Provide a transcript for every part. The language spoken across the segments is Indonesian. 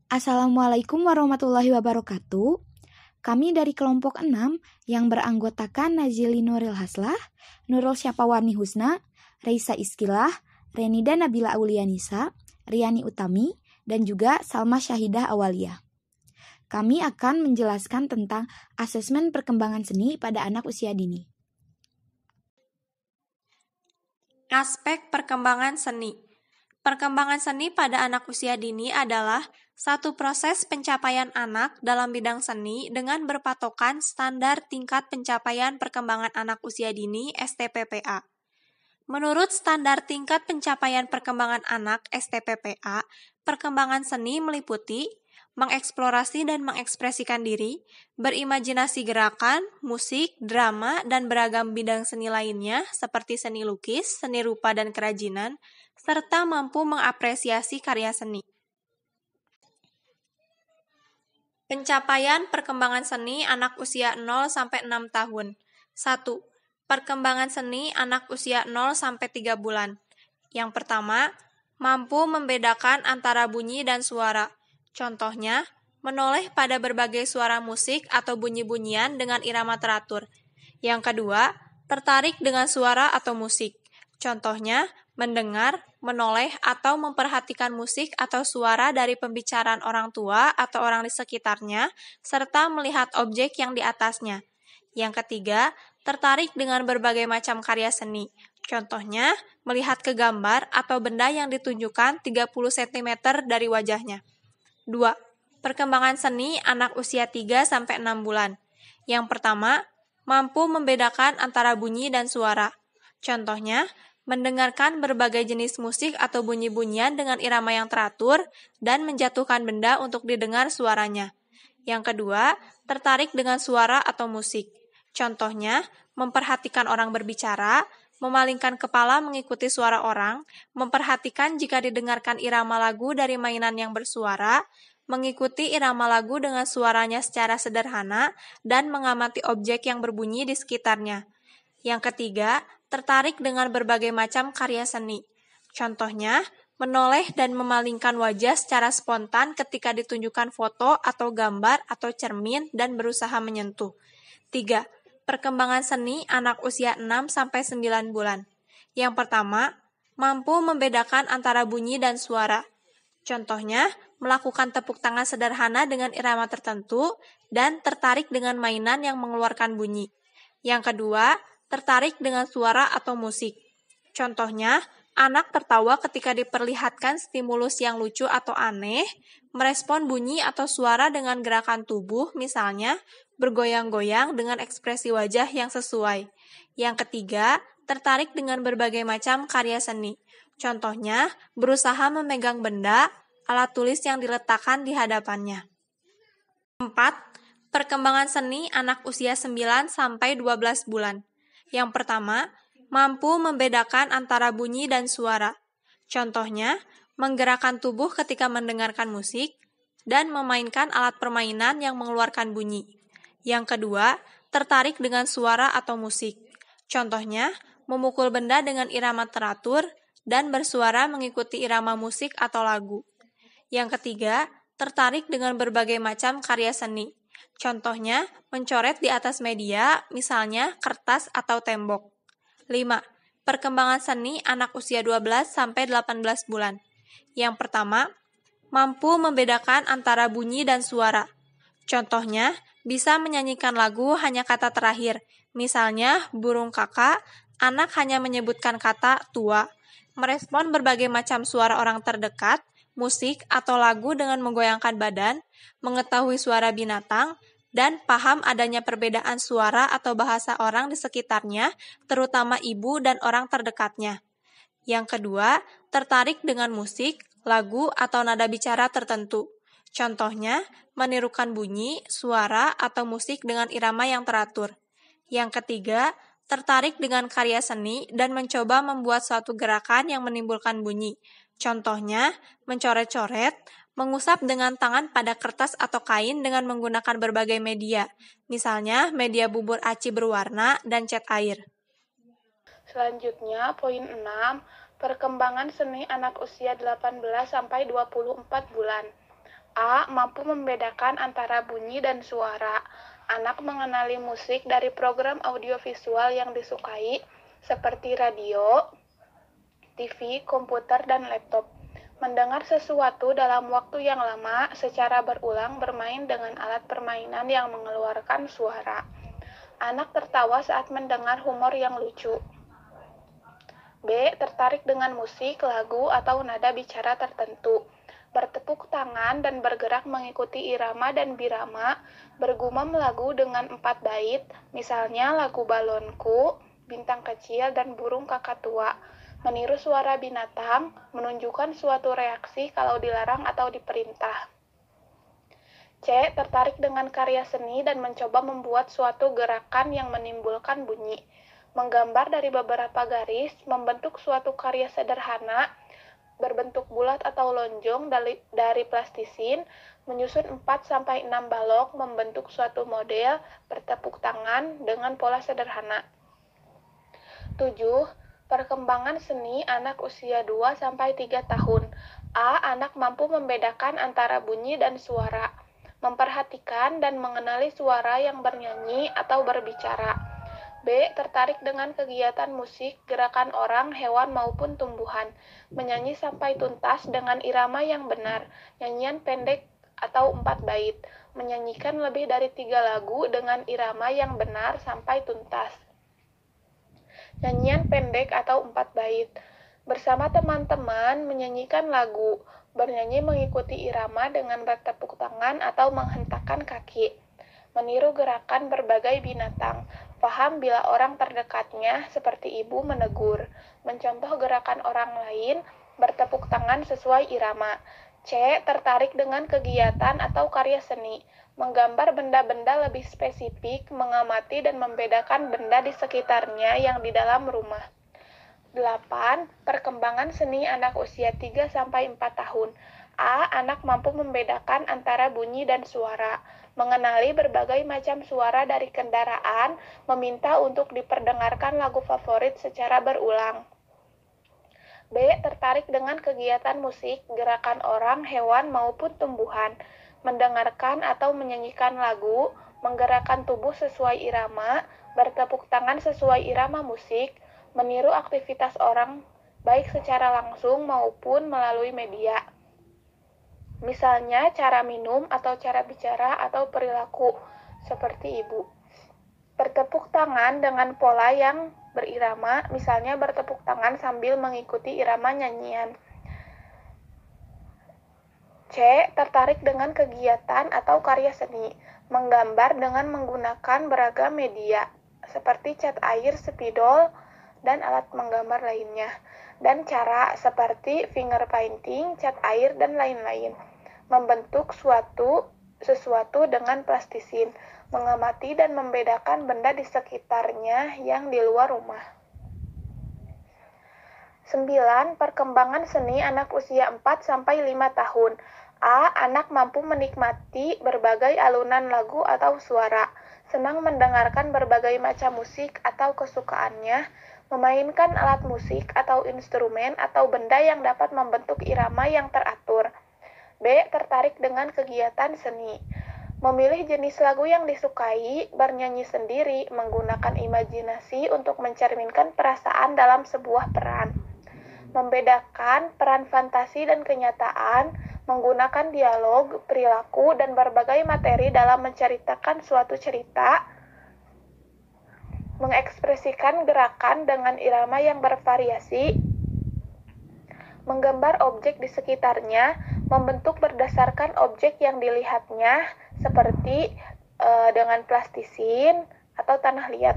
Assalamualaikum warahmatullahi wabarakatuh. Kami dari kelompok 6 yang beranggotakan Nazili Nuril Haslah, Nurul Syapawani Husna, Reisa Iskilah, Renida Nabila Aulianisa, Riani Utami, dan juga Salma Syahidah Awaliyah. Kami akan menjelaskan tentang asesmen perkembangan seni pada anak usia dini. Aspek perkembangan seni. Perkembangan seni pada anak usia dini adalah satu proses pencapaian anak dalam bidang seni dengan berpatokan standar tingkat pencapaian perkembangan anak usia dini (STPPA). Menurut standar tingkat pencapaian perkembangan anak (STPPA), perkembangan seni meliputi mengeksplorasi dan mengekspresikan diri, berimajinasi gerakan, musik, drama, dan beragam bidang seni lainnya seperti seni lukis, seni rupa dan kerajinan, serta mampu mengapresiasi karya seni. Pencapaian perkembangan seni anak usia 0-6 tahun. 1. Perkembangan seni anak usia 0-3 bulan. Yang pertama, mampu membedakan antara bunyi dan suara. Contohnya, menoleh pada berbagai suara musik atau bunyi-bunyian dengan irama teratur. Yang kedua, tertarik dengan suara atau musik. Contohnya, mendengar, menoleh, atau memperhatikan musik atau suara dari pembicaraan orang tua atau orang di sekitarnya, serta melihat objek yang di atasnya. Yang ketiga, tertarik dengan berbagai macam karya seni. Contohnya, melihat ke gambar atau benda yang ditunjukkan 30 cm dari wajahnya. 2. Perkembangan seni anak usia 3-6 bulan. Yang pertama, mampu membedakan antara bunyi dan suara. Contohnya, mendengarkan berbagai jenis musik atau bunyi-bunyian dengan irama yang teratur dan menjatuhkan benda untuk didengar suaranya. Yang kedua, tertarik dengan suara atau musik. Contohnya, memperhatikan orang berbicara, memalingkan kepala mengikuti suara orang, memperhatikan jika didengarkan irama lagu dari mainan yang bersuara, mengikuti irama lagu dengan suaranya secara sederhana, dan mengamati objek yang berbunyi di sekitarnya. Yang ketiga, tertarik dengan berbagai macam karya seni. Contohnya, menoleh dan memalingkan wajah secara spontan ketika ditunjukkan foto atau gambar atau cermin dan berusaha menyentuh. 3. Perkembangan seni anak usia 6-9 bulan. Yang pertama, mampu membedakan antara bunyi dan suara. Contohnya, melakukan tepuk tangan sederhana dengan irama tertentu dan tertarik dengan mainan yang mengeluarkan bunyi. Yang kedua, tertarik dengan suara atau musik. Contohnya, anak tertawa ketika diperlihatkan stimulus yang lucu atau aneh, merespon bunyi atau suara dengan gerakan tubuh, misalnya bergoyang-goyang dengan ekspresi wajah yang sesuai. Yang ketiga, tertarik dengan berbagai macam karya seni. Contohnya, berusaha memegang benda, alat tulis yang diletakkan di hadapannya. 4. Perkembangan seni anak usia 9-12 bulan. Yang pertama, mampu membedakan antara bunyi dan suara. Contohnya, menggerakkan tubuh ketika mendengarkan musik, dan memainkan alat permainan yang mengeluarkan bunyi. Yang kedua, tertarik dengan suara atau musik. Contohnya, memukul benda dengan irama teratur, dan bersuara mengikuti irama musik atau lagu. Yang ketiga, tertarik dengan berbagai macam karya seni. Contohnya, mencoret di atas media, misalnya kertas atau tembok. 5. Perkembangan seni anak usia 12-18 bulan. Yang pertama, mampu membedakan antara bunyi dan suara. Contohnya, bisa menyanyikan lagu hanya kata terakhir, misalnya burung kakak, anak hanya menyebutkan kata tua, merespon berbagai macam suara orang terdekat, musik atau lagu dengan menggoyangkan badan, mengetahui suara binatang, dan paham adanya perbedaan suara atau bahasa orang di sekitarnya, terutama ibu dan orang terdekatnya. Yang kedua, tertarik dengan musik, lagu, atau nada bicara tertentu. Contohnya, menirukan bunyi, suara, atau musik dengan irama yang teratur. Yang ketiga, tertarik dengan karya seni dan mencoba membuat suatu gerakan yang menimbulkan bunyi. Contohnya, mencoret-coret, mengusap dengan tangan pada kertas atau kain dengan menggunakan berbagai media, misalnya media bubur aci berwarna dan cat air. Selanjutnya, poin 6, perkembangan seni anak usia 18-24 bulan. A. Mampu membedakan antara bunyi dan suara. Anak mengenali musik dari program audiovisual yang disukai, seperti radio, TV, komputer, dan laptop. Mendengar sesuatu dalam waktu yang lama secara berulang bermain dengan alat permainan yang mengeluarkan suara. Anak tertawa saat mendengar humor yang lucu. B. Tertarik dengan musik, lagu, atau nada bicara tertentu. Bertepuk tangan dan bergerak mengikuti irama dan birama, bergumam lagu dengan 4 bait, misalnya lagu Balonku, Bintang Kecil, dan Burung Kakatua. Meniru suara binatang, menunjukkan suatu reaksi kalau dilarang atau diperintah. C. Tertarik dengan karya seni dan mencoba membuat suatu gerakan yang menimbulkan bunyi. Menggambar dari beberapa garis, membentuk suatu karya sederhana, berbentuk bulat atau lonjong dari plastisin, menyusun 4-6 balok, membentuk suatu model, bertepuk tangan dengan pola sederhana. 7. Perkembangan seni anak usia 2-3 tahun. A. Anak mampu membedakan antara bunyi dan suara. Memperhatikan dan mengenali suara yang bernyanyi atau berbicara. B. Tertarik dengan kegiatan musik, gerakan orang, hewan, maupun tumbuhan. Menyanyi sampai tuntas dengan irama yang benar. Nyanyian pendek atau 4 bait. Menyanyikan lebih dari 3 lagu dengan irama yang benar sampai tuntas. Nyanyian pendek atau 4 bait. Bersama teman-teman menyanyikan lagu. Bernyanyi mengikuti irama dengan bertepuk tangan atau menghentakkan kaki. Meniru gerakan berbagai binatang. Paham bila orang terdekatnya, seperti ibu, menegur. Mencontoh gerakan orang lain, bertepuk tangan sesuai irama. C. Tertarik dengan kegiatan atau karya seni. Menggambar benda-benda lebih spesifik, mengamati dan membedakan benda di sekitarnya yang di dalam rumah. 8. Perkembangan seni anak usia 3-4 tahun. A. Anak mampu membedakan antara bunyi dan suara. Mengenali berbagai macam suara dari kendaraan, meminta untuk diperdengarkan lagu favorit secara berulang. B. Tertarik dengan kegiatan musik, gerakan orang, hewan, maupun tumbuhan. Mendengarkan atau menyanyikan lagu, menggerakkan tubuh sesuai irama, bertepuk tangan sesuai irama musik, meniru aktivitas orang, baik secara langsung maupun melalui media. Misalnya cara minum atau cara bicara atau perilaku, seperti ibu. Bertepuk tangan dengan pola yang berirama, misalnya bertepuk tangan sambil mengikuti irama nyanyian. C. Tertarik dengan kegiatan atau karya seni. Menggambar dengan menggunakan beragam media, seperti cat air, spidol, dan alat menggambar lainnya. Dan cara seperti finger painting, cat air, dan lain-lain. Membentuk sesuatu dengan plastisin, mengamati dan membedakan benda di sekitarnya yang di luar rumah. 9. Perkembangan seni anak usia 4-5 tahun. A. Anak mampu menikmati berbagai alunan lagu atau suara, senang mendengarkan berbagai macam musik atau kesukaannya, memainkan alat musik atau instrumen atau benda yang dapat membentuk irama yang teratur. B. Tertarik dengan kegiatan seni. Memilih jenis lagu yang disukai, bernyanyi sendiri, menggunakan imajinasi untuk mencerminkan perasaan dalam sebuah peran. Membedakan peran fantasi dan kenyataan, menggunakan dialog, perilaku, dan berbagai materi dalam menceritakan suatu cerita, mengekspresikan gerakan dengan irama yang bervariasi, menggambar objek di sekitarnya, membentuk berdasarkan objek yang dilihatnya, seperti dengan plastisin atau tanah liat,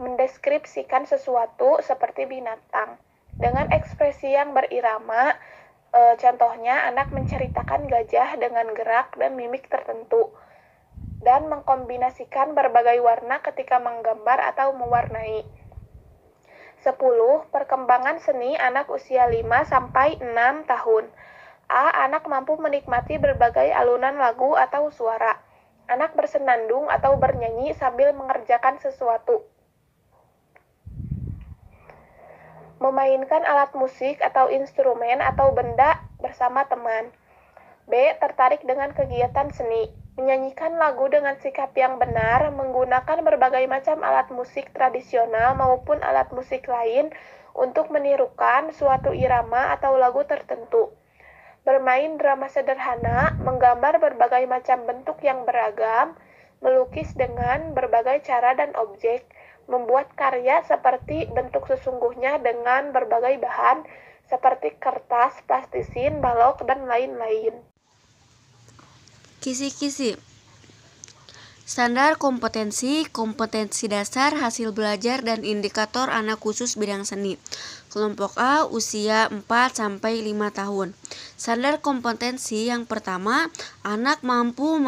mendeskripsikan sesuatu seperti binatang. Dengan ekspresi yang berirama, contohnya anak menceritakan gajah dengan gerak dan mimik tertentu, dan mengkombinasikan berbagai warna ketika menggambar atau mewarnai. 10. Perkembangan seni anak usia 5-6 tahun. A. Anak mampu menikmati berbagai alunan lagu atau suara. Anak bersenandung atau bernyanyi sambil mengerjakan sesuatu. Memainkan alat musik atau instrumen atau benda bersama teman. B. Tertarik dengan kegiatan seni. Menyanyikan lagu dengan sikap yang benar, menggunakan berbagai macam alat musik tradisional maupun alat musik lain untuk menirukan suatu irama atau lagu tertentu. Bermain drama sederhana, menggambar berbagai macam bentuk yang beragam, melukis dengan berbagai cara dan objek, membuat karya seperti bentuk sesungguhnya dengan berbagai bahan, seperti kertas, plastisin, balok, dan lain-lain. Kisi-kisi. Standar kompetensi, kompetensi dasar, hasil belajar, dan indikator anak khusus bidang seni. Kelompok A, usia 4-5 tahun. Standar kompetensi yang pertama, anak mampu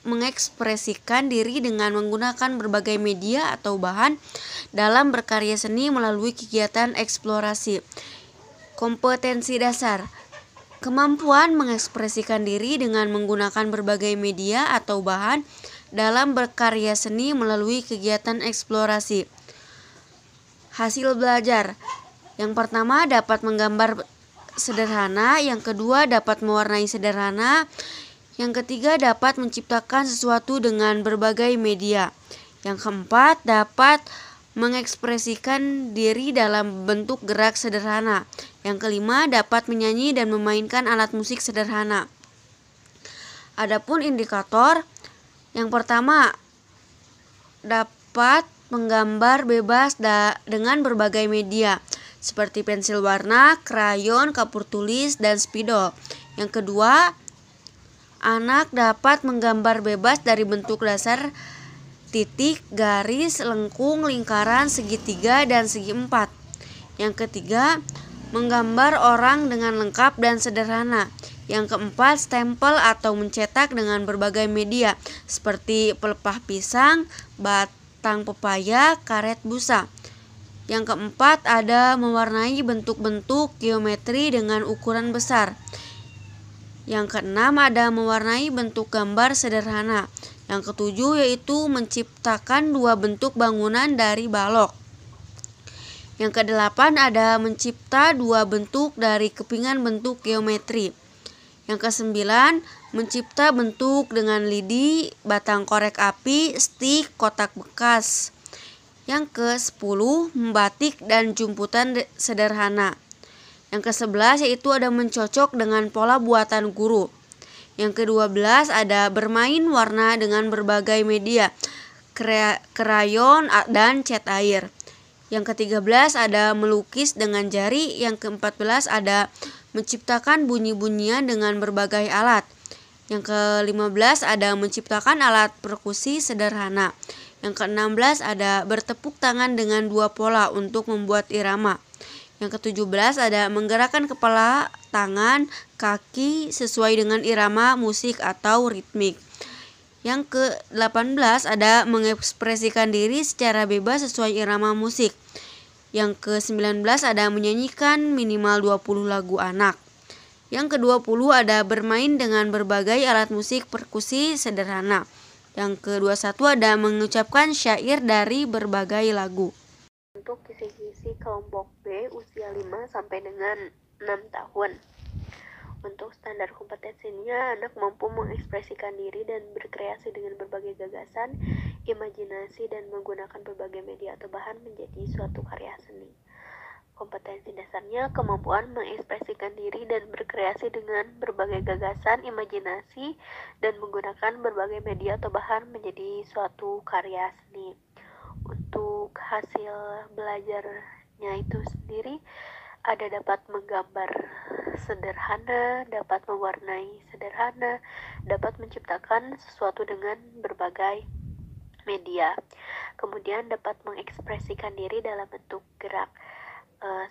mengekspresikan diri dengan menggunakan berbagai media atau bahan dalam berkarya seni melalui kegiatan eksplorasi. Kompetensi dasar, kemampuan mengekspresikan diri dengan menggunakan berbagai media atau bahan dalam berkarya seni melalui kegiatan eksplorasi. Hasil belajar, yang pertama dapat menggambar sederhana, yang kedua dapat mewarnai sederhana, yang ketiga dapat menciptakan sesuatu dengan berbagai media, yang keempat dapat mengekspresikan diri dalam bentuk gerak sederhana, yang kelima dapat menyanyi dan memainkan alat musik sederhana. Adapun indikator, yang pertama dapat menggambar bebas dengan berbagai media seperti pensil warna, krayon, kapur tulis, dan spidol. Yang kedua, anak dapat menggambar bebas dari bentuk dasar, titik, garis, lengkung, lingkaran, segitiga, dan segi empat. Yang ketiga, menggambar orang dengan lengkap dan sederhana. Yang keempat, stempel atau mencetak dengan berbagai media seperti pelepah pisang, batang pepaya, karet busa. Yang keempat, ada mewarnai bentuk-bentuk geometri dengan ukuran besar. Yang keenam, ada mewarnai bentuk gambar sederhana. Yang ketujuh yaitu menciptakan dua bentuk bangunan dari balok. Yang kedelapan, ada mencipta dua bentuk dari kepingan bentuk geometri. Yang kesembilan, mencipta bentuk dengan lidi, batang korek api, stik, kotak bekas. Yang ke-10, membatik dan jumputan sederhana. Yang ke-11 yaitu ada mencocok dengan pola buatan guru. Yang ke-12 ada bermain warna dengan berbagai media, krayon dan cat air. Yang ke-13 ada melukis dengan jari. Yang ke-14 ada menciptakan bunyi-bunyian dengan berbagai alat. Yang ke-15 ada menciptakan alat perkusi sederhana. Yang ke-16 ada bertepuk tangan dengan dua pola untuk membuat irama. Yang ke-17 ada menggerakkan kepala, tangan, kaki sesuai dengan irama musik atau ritmik. Yang ke-18 ada mengekspresikan diri secara bebas sesuai irama musik. Yang ke-19 ada menyanyikan minimal 20 lagu anak. Yang ke-20 ada bermain dengan berbagai alat musik perkusi sederhana. Yang ke-21 ada mengucapkan syair dari berbagai lagu. Untuk kisi-kisi kelompok B usia 5 sampai dengan 6 tahun. Untuk standar kompetensinya, anak mampu mengekspresikan diri dan berkreasi dengan berbagai gagasan, imajinasi, dan menggunakan berbagai media atau bahan menjadi suatu karya seni. Kompetensi dasarnya, kemampuan mengekspresikan diri dan berkreasi dengan berbagai gagasan, imajinasi, dan menggunakan berbagai media atau bahan menjadi suatu karya seni. Untuk hasil belajarnya itu sendiri, ada dapat menggambar sederhana, dapat mewarnai sederhana, dapat menciptakan sesuatu dengan berbagai media. Kemudian dapat mengekspresikan diri dalam bentuk gerak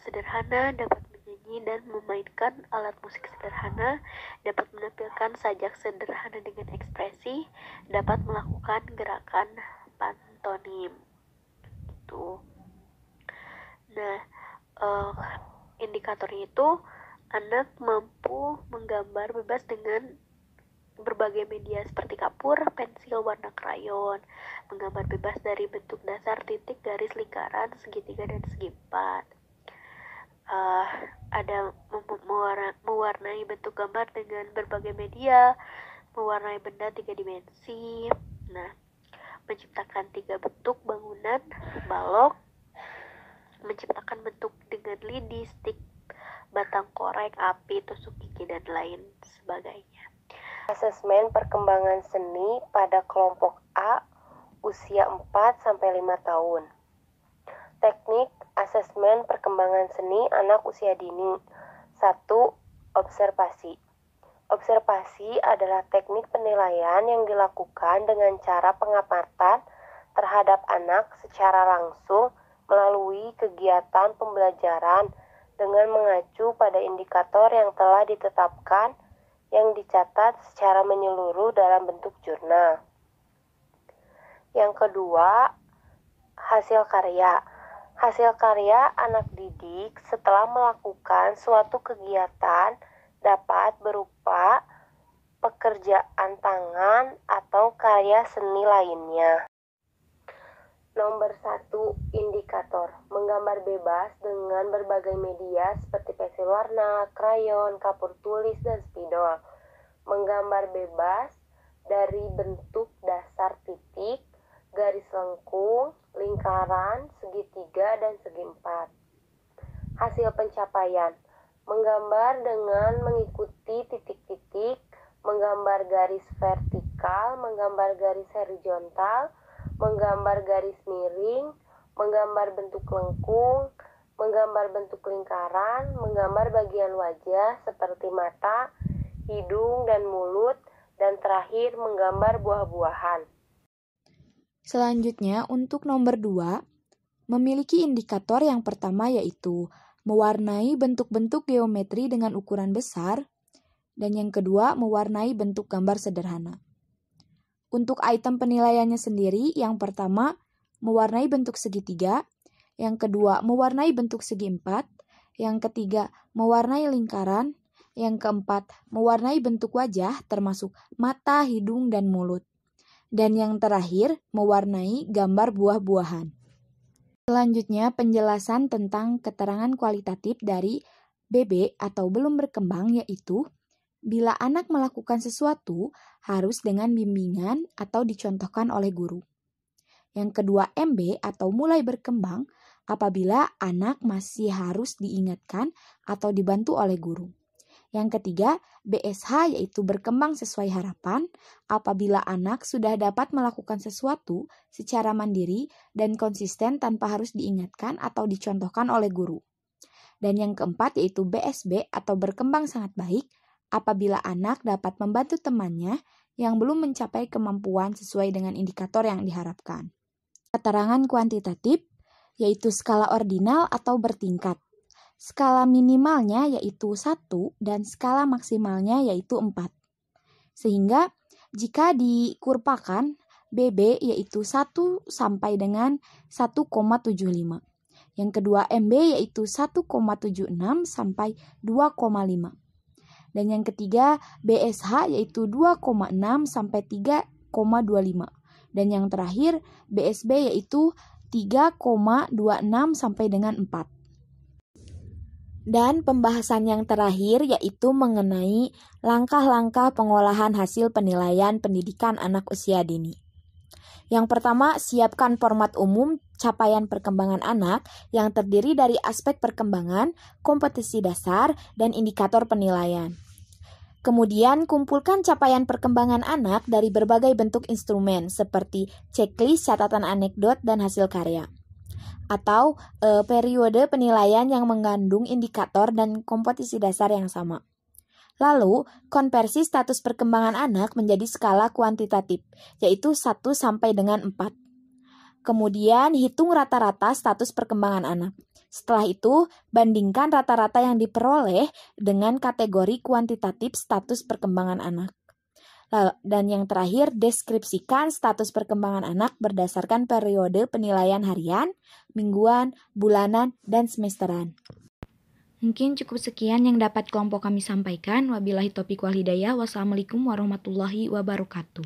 sederhana, dapat menyanyi dan memainkan alat musik sederhana, dapat menampilkan sajak sederhana dengan ekspresi, dapat melakukan gerakan pantomim. Gitu. Nah, indikatornya itu anak mampu menggambar bebas dengan berbagai media seperti kapur, pensil, warna krayon, menggambar bebas dari bentuk dasar, titik, garis, lingkaran, segitiga, dan segi empat. ada mewarnai bentuk gambar dengan berbagai media, mewarnai benda 3 dimensi. Nah, menciptakan 3 bentuk bangunan, balok, menciptakan bentuk dengan lidi, stik, batang korek, api, tusuk gigi, dan lain sebagainya. Asesmen perkembangan seni pada kelompok A usia 4-5 tahun. Teknik asesmen perkembangan seni anak usia dini. 1. Observasi. Observasi adalah teknik penilaian yang dilakukan dengan cara pengamatan terhadap anak secara langsung melalui kegiatan pembelajaran dengan mengacu pada indikator yang telah ditetapkan yang dicatat secara menyeluruh dalam bentuk jurnal. Yang kedua, hasil karya. Hasil karya anak didik setelah melakukan suatu kegiatan dapat berupa pekerjaan tangan atau karya seni lainnya. Nomor 1, indikator. Menggambar bebas dengan berbagai media seperti pensil warna, krayon, kapur tulis, dan spidol. Menggambar bebas dari bentuk dasar titik, garis lengkung, lingkaran, segitiga, dan segi empat. Hasil pencapaian. Menggambar dengan mengikuti titik-titik, menggambar garis vertikal, menggambar garis horizontal, menggambar garis miring, menggambar bentuk lengkung, menggambar bentuk lingkaran, menggambar bagian wajah seperti mata, hidung, dan mulut, dan terakhir menggambar buah-buahan. Selanjutnya, untuk nomor 2, memiliki indikator yang pertama yaitu mewarnai bentuk-bentuk geometri dengan ukuran besar, dan yang kedua, mewarnai bentuk gambar sederhana. Untuk item penilaiannya sendiri, yang pertama, mewarnai bentuk segitiga, yang kedua, mewarnai bentuk segi empat, yang ketiga, mewarnai lingkaran, yang keempat, mewarnai bentuk wajah termasuk mata, hidung, dan mulut. Dan yang terakhir, mewarnai gambar buah-buahan. Selanjutnya, penjelasan tentang keterangan kualitatif dari BB atau belum berkembang yaitu bila anak melakukan sesuatu harus dengan bimbingan atau dicontohkan oleh guru. Yang kedua, MB atau mulai berkembang apabila anak masih harus diingatkan atau dibantu oleh guru. Yang ketiga, BSH yaitu berkembang sesuai harapan apabila anak sudah dapat melakukan sesuatu secara mandiri dan konsisten tanpa harus diingatkan atau dicontohkan oleh guru. Dan yang keempat yaitu BSB atau berkembang sangat baik apabila anak dapat membantu temannya yang belum mencapai kemampuan sesuai dengan indikator yang diharapkan. Keterangan kuantitatif yaitu skala ordinal atau bertingkat. Skala minimalnya yaitu 1 dan skala maksimalnya yaitu 4. Sehingga jika dikurvakan BB yaitu 1 sampai dengan 1,75. Yang kedua MB yaitu 1,76 sampai 2,5. Dan yang ketiga BSH yaitu 2,6 sampai 3,25. Dan yang terakhir BSB yaitu 3,26 sampai dengan 4. Dan pembahasan yang terakhir yaitu mengenai langkah-langkah pengolahan hasil penilaian pendidikan anak usia dini. Yang pertama, siapkan format umum capaian perkembangan anak yang terdiri dari aspek perkembangan, kompetensi dasar, dan indikator penilaian. Kemudian, kumpulkan capaian perkembangan anak dari berbagai bentuk instrumen seperti checklist, catatan anekdot, dan hasil karya. Atau periode penilaian yang mengandung indikator dan kompetensi dasar yang sama. Lalu, konversi status perkembangan anak menjadi skala kuantitatif, yaitu 1 sampai dengan 4. Kemudian, hitung rata-rata status perkembangan anak. Setelah itu, bandingkan rata-rata yang diperoleh dengan kategori kuantitatif status perkembangan anak. Dan yang terakhir, deskripsikan status perkembangan anak berdasarkan periode penilaian harian, mingguan, bulanan, dan semesteran. Mungkin cukup sekian yang dapat kelompok kami sampaikan. Wabillahi taufiq wal hidayah. Wassalamualaikum warahmatullahi wabarakatuh.